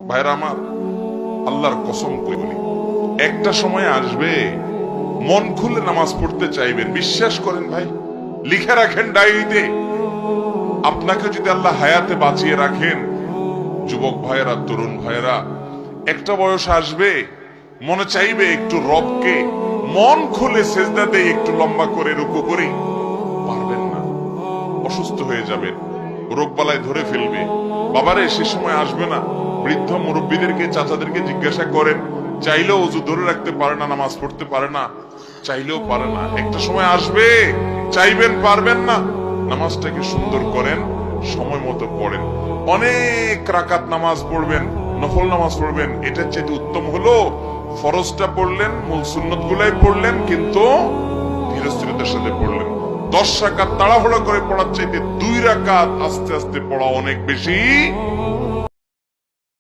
ভাইরা আমার, আল্লাহর কসম করে বলি, একটা সময় আসবে মন খুলে নামাজ পড়তে চাইবেন। বিশ্বাস করেন ভাই, লিখে রাখেন ডায়েরিতে। আপনাকে যদি আল্লাহ হায়াতে বাঁচিয়ে রাখেন, যুবক ভাইয়েরা, তরুণ ভাইয়েরা, একটা বয়স আসবে মনে চাইবে একটু রবকে মন খুলে সেজদা দিয়ে একটু লম্বা করে রুকু করি। পারবেন না, অসুস্থ হয়ে যাবেন, রোগবালায় ধরে ফেলবে। বাবারে, সে সময় আসবে না? বৃদ্ধ মুরব্বীদেরকে, চাচাদেরকে জিজ্ঞাসা করেন, চাইলেও অজু ধরে রাখতে পারে না, নামাজ পড়তে পারে না, চাইলেও পারে না। একটা সময় আসবে চাইবেন, পারবেন না। নামাজটাকে সুন্দর করেন, সময় মতো পড়েন, অনেক রাকাত নামাজ পড়বেন, নফল নামাজ পড়বেন। এটার চেয়ে উত্তম হলো ফরজটা পড়লেন, মূল সুন্নত গুলাই পড়লেন, কিন্তু ধীরস্থিরতার সাথে পড়লেন। 10 রাকাত তাড়াহুড়া করে পড়ার চাইতে 2 রাকাত আস্তে আস্তে পড়া অনেক বেশি